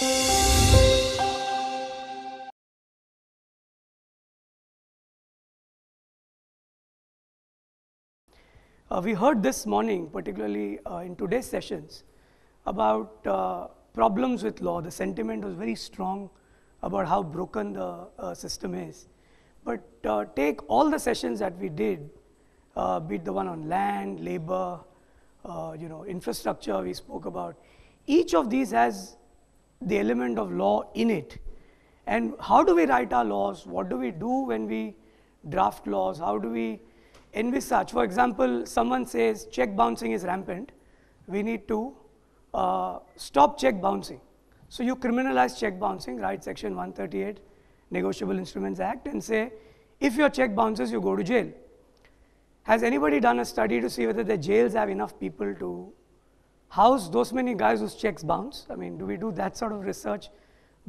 We heard this morning, particularly in today's sessions, about problems with law. The sentiment was very strong about how broken the system is. But take all the sessions that we did, be it the one on land, labor, infrastructure we spoke about. Each of these has the element of law in it. And how do we write our laws? What do we do when we draft laws? How do we envisage? For example, someone says check bouncing is rampant. We need to stop check bouncing. So you criminalize check bouncing, write section 138, Negotiable Instruments Act, and say, if your check bounces, you go to jail. Has anybody done a study to see whether the jails have enough people to house those many guys whose checks bounce? I mean, do we do that sort of research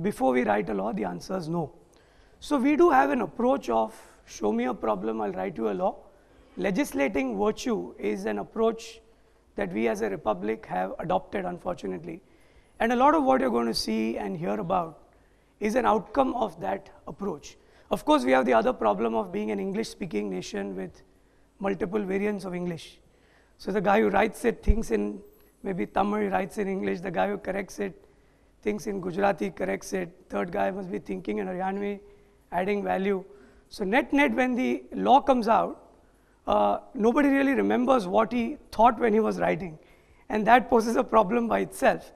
before we write a law? The answer is no. So we do have an approach of, show me a problem, I'll write you a law. Legislating virtue is an approach that we as a republic have adopted, unfortunately. And a lot of what you're going to see and hear about is an outcome of that approach. Of course, we have the other problem of being an English-speaking nation with multiple variants of English. So the guy who writes it thinks in maybe Tamil, writes in English. The guy who corrects it thinks in Gujarati, corrects it. Third guy must be thinking in Haryanvi, adding value. So net-net, when the law comes out, nobody really remembers what he thought when he was writing. And that poses a problem by itself.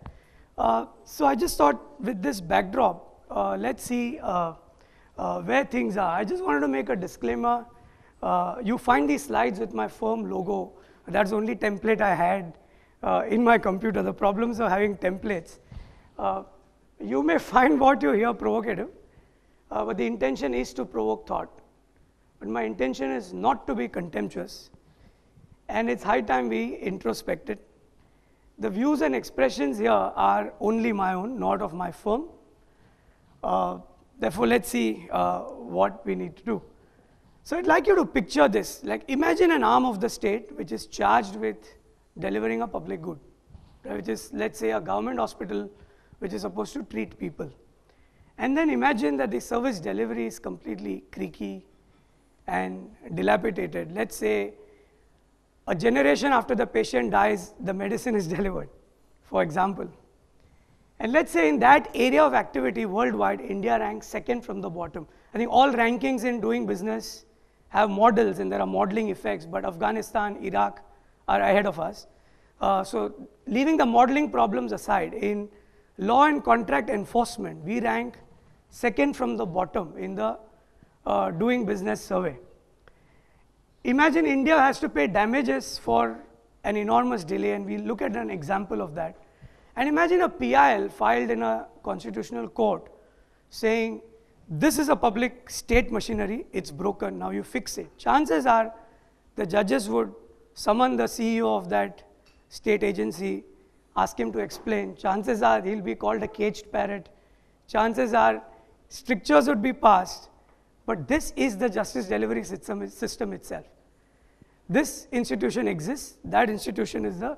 So I just thought with this backdrop, let's see where things are. I just wanted to make a disclaimer. You find these slides with my firm logo. That's the only template I had in my computer. The problems of having templates. You may find what you hear provocative, but the intention is to provoke thought. But my intention is not to be contemptuous, and it's high time we introspect it. The views and expressions here are only my own, not of my firm. Therefore, let's see what we need to do. So I'd like you to picture this. Like, imagine an arm of the state which is charged with delivering a public good, which is, let's say, a government hospital which is supposed to treat people. And then imagine that the service delivery is completely creaky and dilapidated. Let's say a generation after the patient dies, the medicine is delivered, for example. And let's say in that area of activity worldwide, India ranks second from the bottom. I think all rankings in doing business have models, and there are modeling effects, but Afghanistan, Iraq are ahead of us. So leaving the modeling problems aside, in law and contract enforcement, we rank second from the bottom in the doing business survey. Imagine India has to pay damages for an enormous delay, and we'll look at an example of that. And imagine a PIL filed in a constitutional court saying, this is a public state machinery, it's broken, now you fix it. Chances are the judges would summon the CEO of that state agency, ask him to explain. Chances are he'll be called a caged parrot. Chances are strictures would be passed. But this is the justice delivery system itself. This institution exists. That institution is the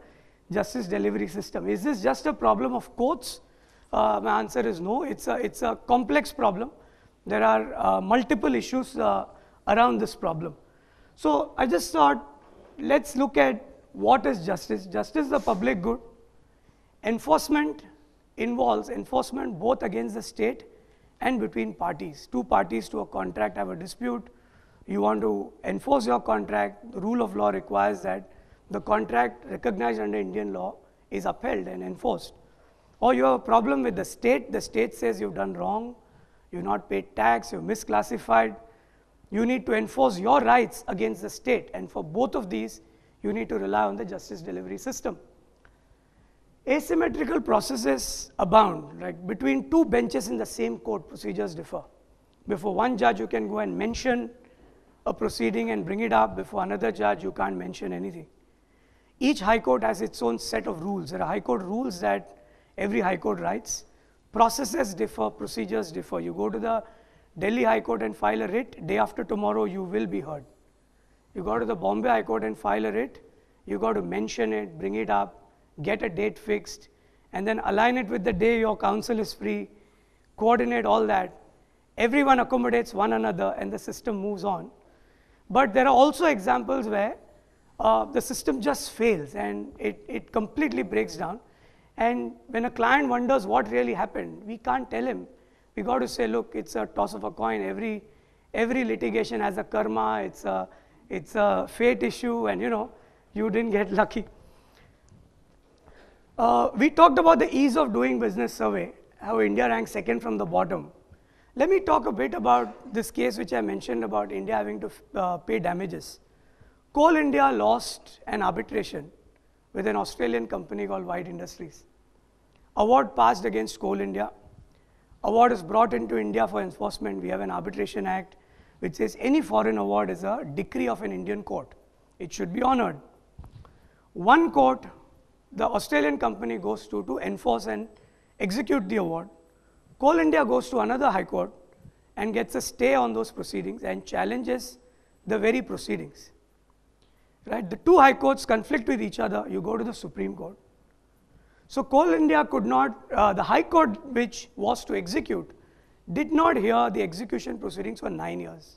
justice delivery system. Is this just a problem of courts? My answer is no. It's a complex problem. There are multiple issues around this problem. So I just thought, let's look at what is justice. Justice is the public good. Enforcement involves enforcement both against the state and between parties. Two parties to a contract have a dispute. You want to enforce your contract. The rule of law requires that the contract recognized under Indian law is upheld and enforced. Or you have a problem with the state says you've done wrong, you've not paid tax, you've misclassified. You need to enforce your rights against the state, and for both of these, you need to rely on the justice delivery system. Asymmetrical processes abound. Like between two benches in the same court, procedures differ. Before one judge, you can go and mention a proceeding and bring it up. Before another judge, you can't mention anything. Each high court has its own set of rules. There are high court rules that every high court writes. Processes differ, procedures differ. You go to the Delhi High Court and file a writ, day after tomorrow you will be heard. You go to the Bombay High Court and file a writ, you got to mention it, bring it up, get a date fixed, and then align it with the day your counsel is free, coordinate all that. Everyone accommodates one another and the system moves on. But there are also examples where the system just fails and it completely breaks down. And when a client wonders what really happened, we can't tell him. We got to say, look, it's a toss of a coin. Every litigation has a karma. It's a fate issue, and you didn't get lucky. We talked about the ease of doing business survey, how India ranks second from the bottom. Let me talk a bit about this case which I mentioned about India having to pay damages. Coal India lost an arbitration with an Australian company called White Industries. Award passed against Coal India. Award is brought into India for enforcement. We have an Arbitration Act which says any foreign award is a decree of an Indian court. It should be honored. One court, the Australian company goes to enforce and execute the award. Coal India goes to another high court and gets a stay on those proceedings and challenges the very proceedings. Right? The two high courts conflict with each other. You go to the Supreme Court. So Coal India could not, the high court which was to execute did not hear the execution proceedings for 9 years.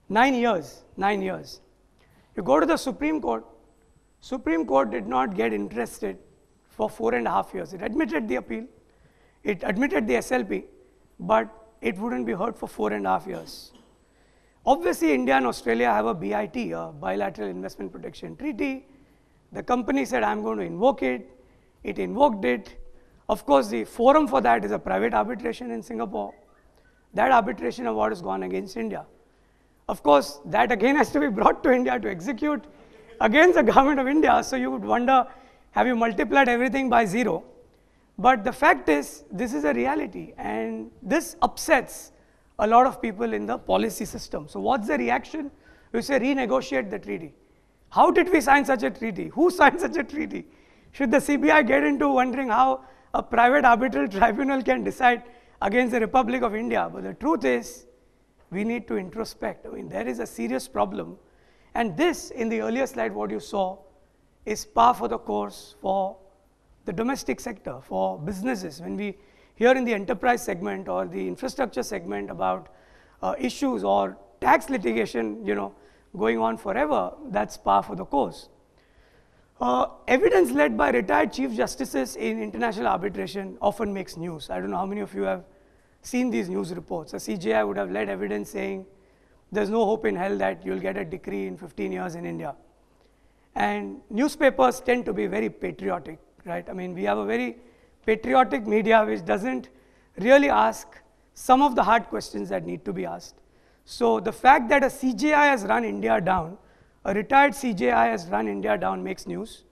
9 years, 9 years. You go to the Supreme Court. Supreme Court did not get interested for 4.5 years. It admitted the appeal. It admitted the SLP, but it wouldn't be heard for 4.5 years. Obviously, India and Australia have a BIT, a Bilateral Investment Protection Treaty. The company said, I'm going to invoke it. It invoked it. Of course, the forum for that is a private arbitration in Singapore. That arbitration award has gone against India. Of course, that again has to be brought to India to execute against the government of India. So you would wonder, have you multiplied everything by 0? But the fact is, this is a reality, and this upsets a lot of people in the policy system. So what's the reaction? You say, renegotiate the treaty. How did we sign such a treaty? Who signed such a treaty? Should the CBI get into wondering how a private arbitral tribunal can decide against the Republic of India? But the truth is, we need to introspect. I mean, there is a serious problem. And this, in the earlier slide, what you saw, is par for the course for the domestic sector, for businesses. When we hear in the enterprise segment or the infrastructure segment about issues or tax litigation, going on forever, that's par for the course. Evidence led by retired chief justices in international arbitration often makes news. I don't know how many of you have seen these news reports. A CJI would have led evidence saying there's no hope in hell that you'll get a decree in 15 years in India. And newspapers tend to be very patriotic, right? I mean, we have a very patriotic media which doesn't really ask some of the hard questions that need to be asked. So the fact that a CJI has run India down, a retired CJI has run India down makes news,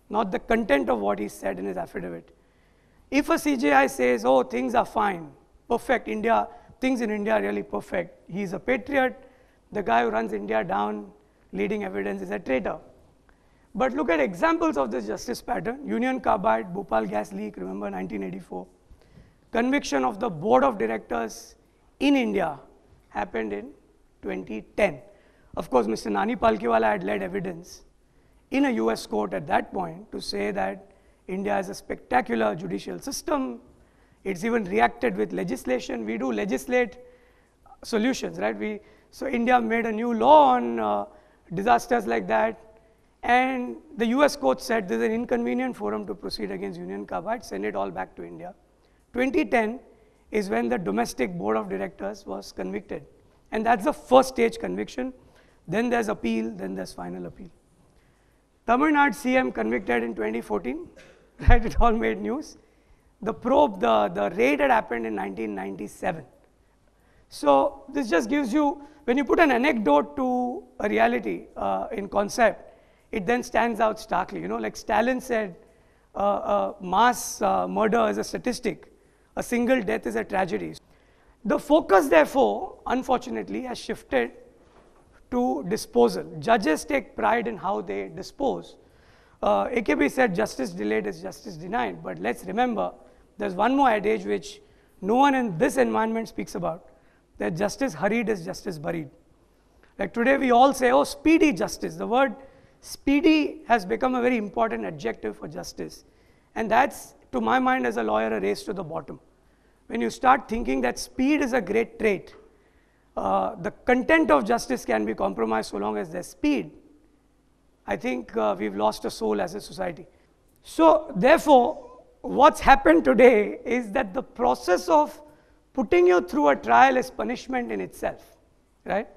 not the content of what he said in his affidavit. If a CJI says, oh, things are fine, perfect, India, things in India are really perfect, he's a patriot, the guy who runs India down, leading evidence, is a traitor. But look at examples of this justice pattern. Union Carbide, Bhopal gas leak, remember 1984. Conviction of the board of directors in India happened in 2010. Of course, Mr. Nani Palkiwala had led evidence in a US court at that point to say that India has a spectacular judicial system. It's even reacted with legislation. We do legislate solutions, right? So India made a new law on disasters like that. And the US court said this is an inconvenient forum to proceed against Union Carbide, send it all back to India. 2010 is when the domestic board of directors was convicted. And that's the first stage conviction. Then there's appeal, then there's final appeal. Tamil Nadu CM convicted in 2014, right? It all made news. The probe, the raid had happened in 1997. So this just gives you, when you put an anecdote to a reality in concept, it then stands out starkly. Like Stalin said, mass murder is a statistic. A single death is a tragedy. The focus, therefore, unfortunately, has shifted to disposal. Judges take pride in how they dispose. AKB said justice delayed is justice denied. But let's remember, there's one more adage which no one in this environment speaks about, that justice hurried is justice buried. Like today we all say, oh, speedy justice. The word speedy has become a very important adjective for justice. And that's, to my mind as a lawyer, a race to the bottom. When you start thinking that speed is a great trait, the content of justice can be compromised so long as there's speed, I think we've lost a soul as a society. So therefore, what's happened today is that the process of putting you through a trial is punishment in itself, right?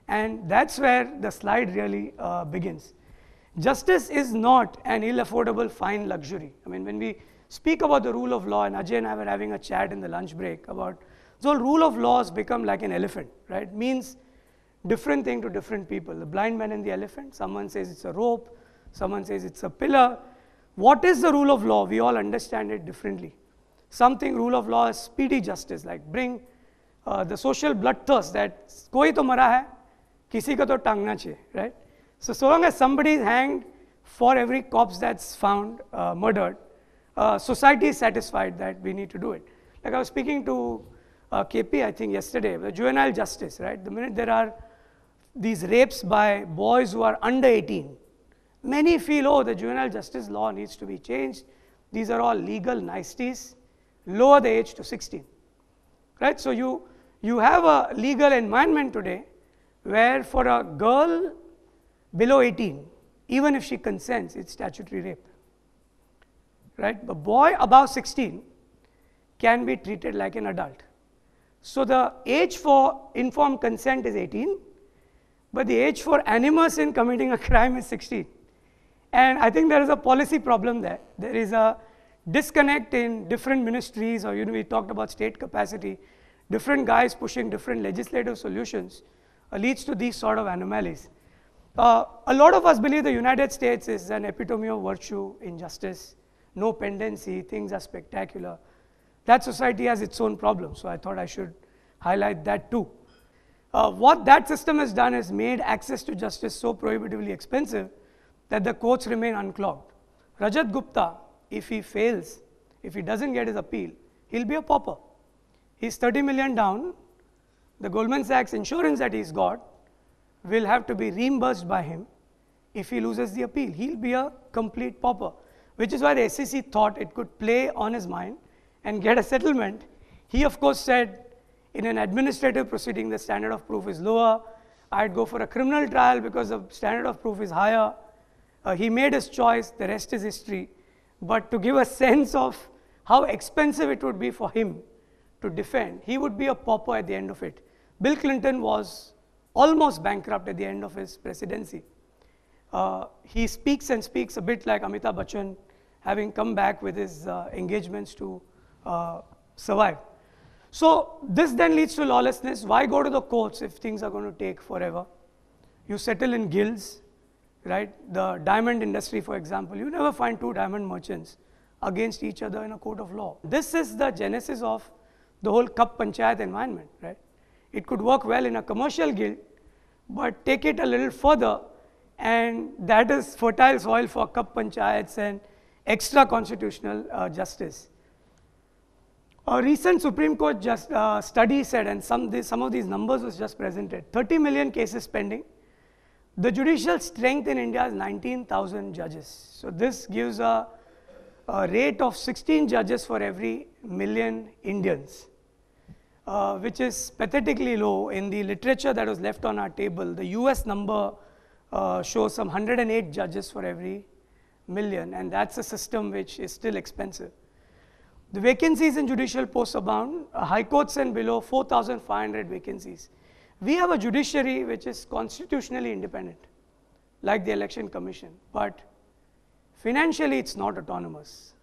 And that's where the slide really begins. Justice is not an ill-affordable fine luxury. I mean, when we speak about the rule of law, and Ajay and I were having a chat in the lunch break about, so rule of law has become like an elephant, right? It means different thing to different people. The blind man and the elephant, someone says it's a rope, someone says it's a pillar. What is the rule of law? We all understand it differently. Something rule of law is speedy justice, like bring the social bloodthirst that koi to mara hai, kisi ka to tangna chahiye, right? So long as somebody is hanged for every corpse that's found murdered, society is satisfied that we need to do it. Like I was speaking to KP, I think yesterday, the juvenile justice, right? The minute there are these rapes by boys who are under 18, many feel, oh, the juvenile justice law needs to be changed. These are all legal niceties. Lower the age to 16, right? So you have a legal environment today where for a girl below 18, even if she consents, it's statutory rape, right? A boy above 16 can be treated like an adult. So the age for informed consent is 18, but the age for animus in committing a crime is 16. And I think there is a policy problem there. There is a disconnect in different ministries, or we talked about state capacity, different guys pushing different legislative solutions leads to these sort of anomalies. A lot of us believe the United States is an epitome of virtue, injustice, no pendency, things are spectacular. That society has its own problems, so I thought I should highlight that too. What that system has done is made access to justice so prohibitively expensive that the courts remain unclogged. Rajat Gupta, if he fails, if he doesn't get his appeal, he'll be a pauper. He's 30 million down. The Goldman Sachs insurance that he's got will have to be reimbursed by him if he loses the appeal. He'll be a complete pauper, which is why the SEC thought it could play on his mind and get a settlement. He, of course, said in an administrative proceeding, the standard of proof is lower. I'd go for a criminal trial because the standard of proof is higher. He made his choice. The rest is history. But to give a sense of how expensive it would be for him to defend, he would be a pauper at the end of it. Bill Clinton was almost bankrupt at the end of his presidency. He speaks and speaks a bit like Amitabh Bachchan, having come back with his engagements to survive. So this then leads to lawlessness. Why go to the courts if things are going to take forever? You settle in guilds, right? The diamond industry, for example, you never find two diamond merchants against each other in a court of law. This is the genesis of the whole Kap Panchayat environment, right? It could work well in a commercial guild, but take it a little further, and that is fertile soil for Kap Panchayats and extra constitutional justice. A recent Supreme Court study said, and some of these numbers was just presented, 30 million cases pending. The judicial strength in India is 19,000 judges. So this gives a rate of 16 judges for every million Indians, which is pathetically low. In the literature that was left on our table, the US number shows some 108 judges for every million, and that's a system which is still expensive. The vacancies in judicial posts abound. High courts and below, 4,500 vacancies. We have a judiciary which is constitutionally independent, like the Election Commission, but financially it's not autonomous.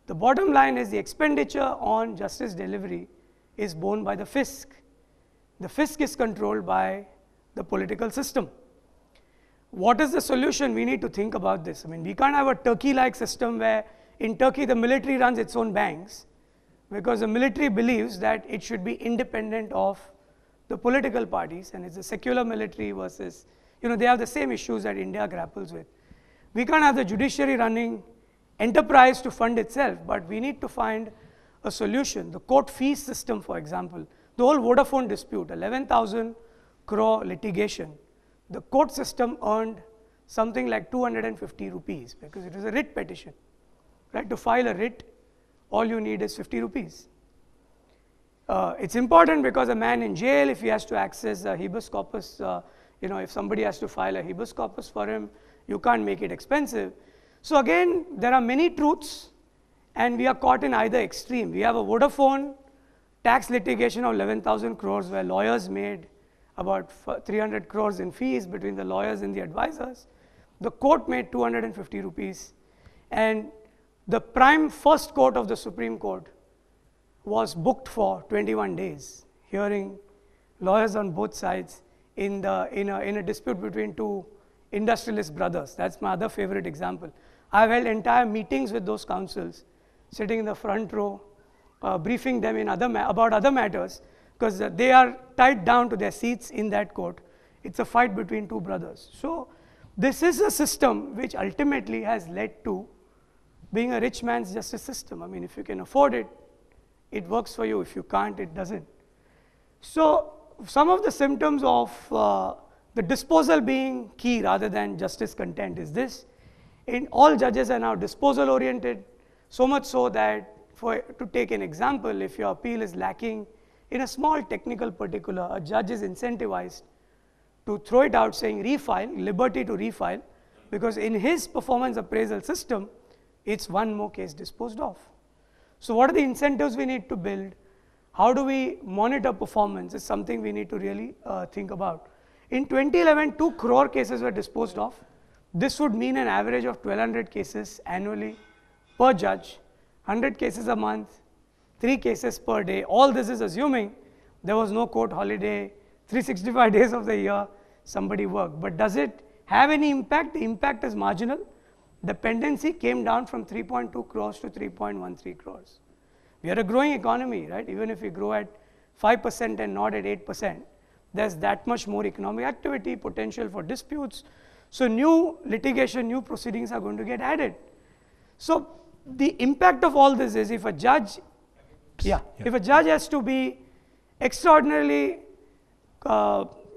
The bottom line is the expenditure on justice delivery is borne by the fisc. The fisc is controlled by the political system. What is the solution? We need to think about this. I mean, we can't have a Turkey-like system where in Turkey the military runs its own banks, because the military believes that it should be independent of the political parties, and it's a secular military versus, they have the same issues that India grapples with. We can't have the judiciary running enterprise to fund itself, but we need to find a solution. The court fees system, for example, the whole Vodafone dispute, 11,000 crore litigation, the court system earned something like 250 rupees because it was a writ petition. right? To file a writ, all you need is 50 rupees. It's important because a man in jail, if he has to access a habeas corpus, if somebody has to file a habeas corpus for him, you can't make it expensive. So again, there are many truths, and we are caught in either extreme. We have a Vodafone tax litigation of 11,000 crores where lawyers made about 300 crores in fees between the lawyers and the advisors. The court made 250 rupees. And the prime first court of the Supreme Court was booked for 21 days, hearing lawyers on both sides in a dispute between two industrialist brothers. That's my other favorite example. I've held entire meetings with those counsels, sitting in the front row, briefing them about other matters, because they are tied down to their seats in that court. It's a fight between two brothers. So this is a system which ultimately has led to being a rich man's justice system. I mean, if you can afford it, it works for you. If you can't, it doesn't. So some of the symptoms of the disposal being key rather than justice content is this. In all judges are now disposal oriented, so much so that, to take an example, if your appeal is lacking in a small technical particular, a judge is incentivized to throw it out saying refile, liberty to refile, because in his performance appraisal system, it's one more case disposed of. So what are the incentives we need to build? How do we monitor performance is something we need to really think about. In 2011, 2 crore cases were disposed of. This would mean an average of 1,200 cases annually per judge, 100 cases a month, 3 cases per day. All this is assuming there was no court holiday, 365 days of the year, somebody worked. But does it have any impact? The impact is marginal. Dependency came down from 3.2 crores to 3.13 crores. We are a growing economy, right? Even if we grow at 5% and not at 8%, there's that much more economic activity, potential for disputes. So new litigation, new proceedings are going to get added. So the impact of all this is if a judge, if a judge has to be extraordinarily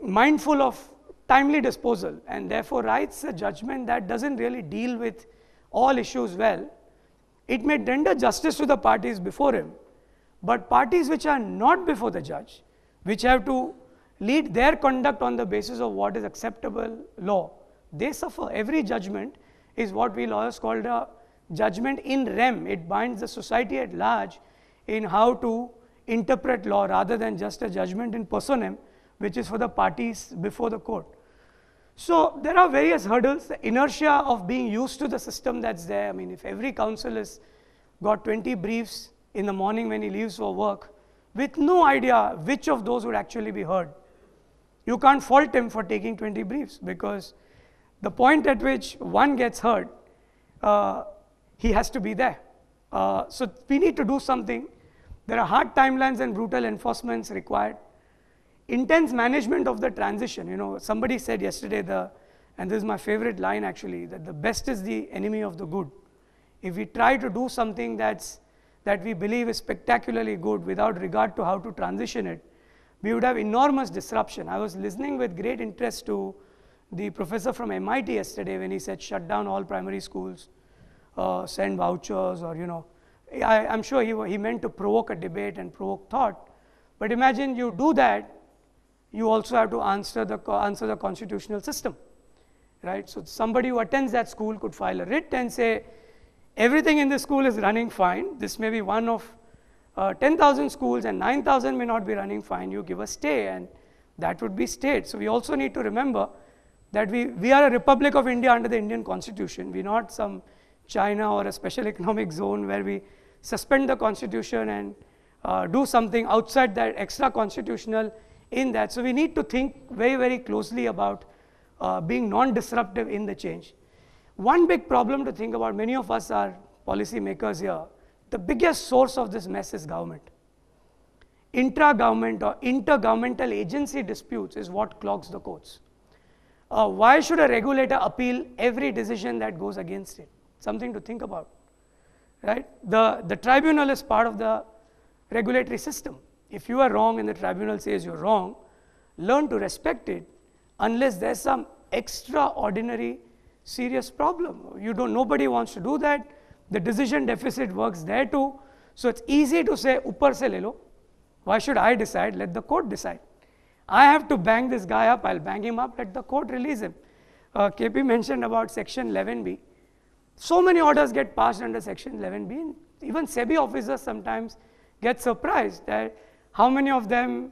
mindful of timely disposal and therefore writes a judgment that doesn't really deal with all issues well, it may render justice to the parties before him, but parties which are not before the judge, which have to lead their conduct on the basis of what is acceptable law, they suffer. Every judgment is what we lawyers call a judgment in rem. It binds the society at large in how to interpret law rather than just a judgment in personam, which is for the parties before the court. So there are various hurdles, the inertia of being used to the system that's there. I mean, if every counsel has got 20 briefs in the morning when he leaves for work, with no idea which of those would actually be heard, you can't fault him for taking 20 briefs, because the point at which one gets heard, he has to be there. So we need to do something. There are hard timelines and brutal enforcements required. Intense management of the transition. You know, somebody said yesterday, and this is my favorite line actually, that the best is the enemy of the good. If we try to do something that we believe is spectacularly good without regard to how to transition it, we would have enormous disruption. I was listening with great interest to the professor from MIT yesterday when he said shut down all primary schools, send vouchers, or I'm sure he meant to provoke a debate and provoke thought. But imagine you do that, you also have to answer the constitutional system, right? So somebody who attends that school could file a writ and say, everything in this school is running fine. This may be one of 10,000 schools and 9,000 may not be running fine. You give a stay, and that would be stayed. So we also need to remember that we are a Republic of India under the Indian Constitution. We're not some China or a special economic zone where we suspend the Constitution and do something outside that extra constitutional in that. So we need to think very, very closely about being non-disruptive in the change. One big problem to think about, many of us are policy makers here, the biggest source of this mess is government. Intra-government or intergovernmental agency disputes is what clogs the courts. Why should a regulator appeal every decision that goes against it? Something to think about, right? The tribunal is part of the regulatory system. If you are wrong and the tribunal says you're wrong, learn to respect it unless there's some extraordinary serious problem. Nobody wants to do that. The decision deficit works there too. So it's easy to say, upar se le lo. Why should I decide? Let the court decide. I have to bang this guy up, I'll bang him up, let the court release him. KP mentioned about section 11B. So many orders get passed under section 11B, and even SEBI officers sometimes get surprised that how many of them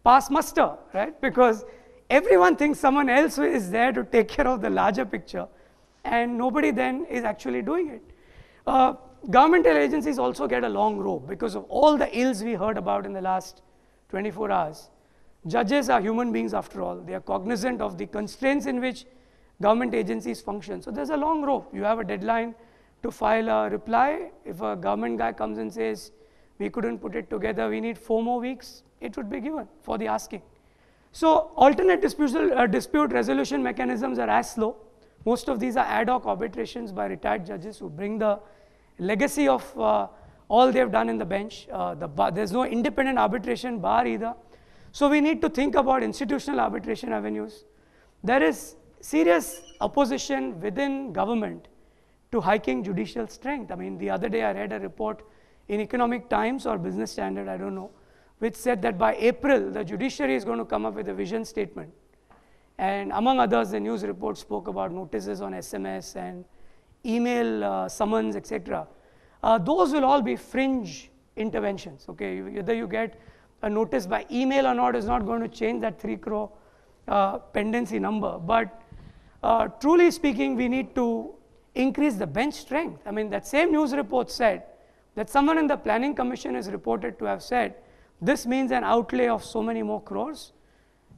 pass muster, right? Because everyone thinks someone else is there to take care of the larger picture, and nobody then is actually doing it. Governmental agencies also get a long rope because of all the ills we heard about in the last 24 hours. Judges are human beings after all. They are cognizant of the constraints in which government agencies function. So there's a long rope. You have a deadline to file a reply. If a government guy comes and says, we couldn't put it together, we need 4 more weeks, it would be given for the asking. So alternate dispute resolution mechanisms are as slow. Most of these are ad hoc arbitrations by retired judges who bring the legacy of all they've done in the bench. There's no independent arbitration bar either. So we need to think about institutional arbitration avenues. There is serious opposition within government to hiking judicial strength. I mean, the other day I read a report in Economic Times or Business Standard, I don't know, which said that by April, the judiciary is going to come up with a vision statement. And among others, the news report spoke about notices on SMS and email summons, etc. Those will all be fringe interventions. Okay, either you get a notice by email or not is not going to change that 3 crore pendency number. But truly speaking, we need to increase the bench strength. I mean, that same news report said that someone in the Planning Commission is reported to have said, this means an outlay of so many more crores.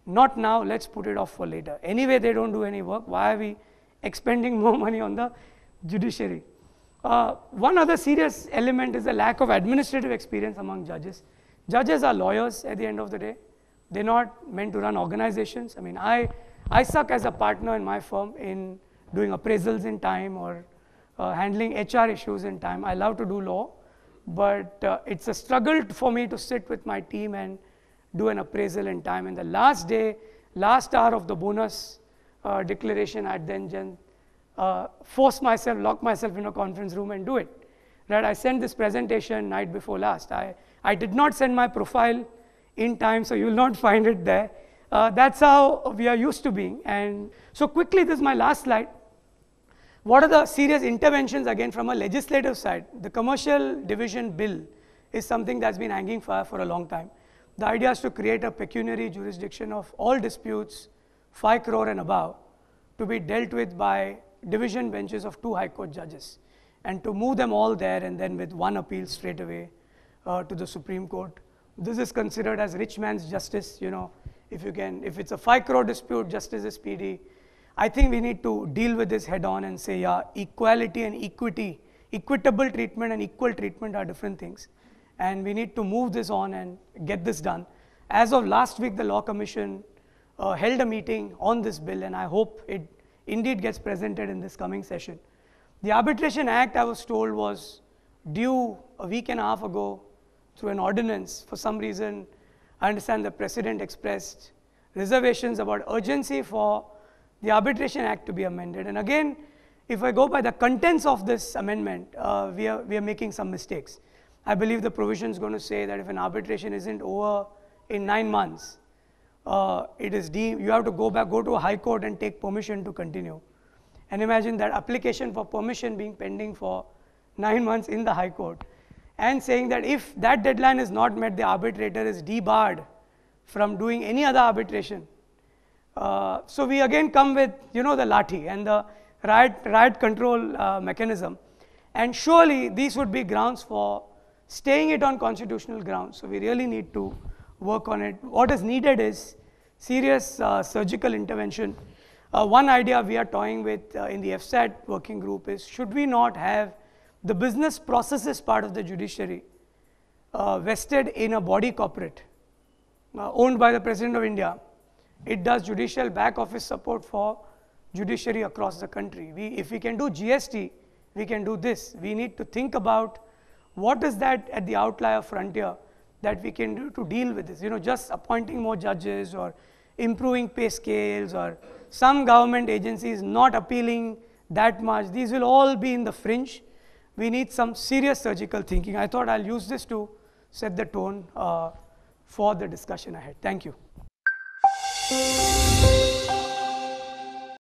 Not now, let's put it off for later. Anyway, they don't do any work. Why are we expending more money on the judiciary? One other serious element is the lack of administrative experience among judges. Judges are lawyers at the end of the day. They're not meant to run organizations. I mean, I suck as a partner in my firm in doing appraisals in time or handling HR issues in time. I love to do law, but it's a struggle for me to sit with my team and do an appraisal in time. And the last day, last hour of the bonus declaration, I'd then force myself, lock myself in a conference room and do it. Right? I sent this presentation night before last. I did not send my profile in time, so you will not find it there. That's how we are used to being. And so quickly, this is my last slide. What are the serious interventions again from a legislative side? The commercial division bill is something that's been hanging fire for a long time. The idea is to create a pecuniary jurisdiction of all disputes 5 crore and above to be dealt with by division benches of 2 high court judges, and to move them all there and then with 1 appeal straight away to the Supreme Court. This is considered as rich man's justice. You know, if it's a 5 crore dispute, justice is speedy. I think we need to deal with this head on and say, yeah, equality and equity, equitable treatment and equal treatment are different things. And we need to move this on and get this done. As of last week, the Law Commission held a meeting on this bill, and I hope it indeed gets presented in this coming session. The Arbitration Act, I was told, was due a week and a half ago through an ordinance. For some reason, I understand the President expressed reservations about urgency for the Arbitration Act to be amended. And again, if I go by the contents of this amendment, we are making some mistakes. I believe the provision is going to say that if an arbitration isn't over in 9 months, it is deemed, you have to go to a high court and take permission to continue. And imagine that application for permission being pending for 9 months in the high court, and saying that if that deadline is not met, the arbitrator is debarred from doing any other arbitration. So we again come with, the lathi and the riot control mechanism. And surely these would be grounds for staying it on constitutional grounds. So we really need to work on it. What is needed is serious surgical intervention. One idea we are toying with in the FSAT working group is, should we not have the business processes part of the judiciary vested in a body corporate owned by the President of India? It does judicial back office support for judiciary across the country. If we can do GST, we can do this. We need to think about what is that at the outlier frontier that we can do to deal with this. Just appointing more judges or improving pay scales or some government agencies not appealing that much. These will all be in the fringe. we need some serious surgical thinking. I thought I'll use this to set the tone for the discussion ahead. Thank you.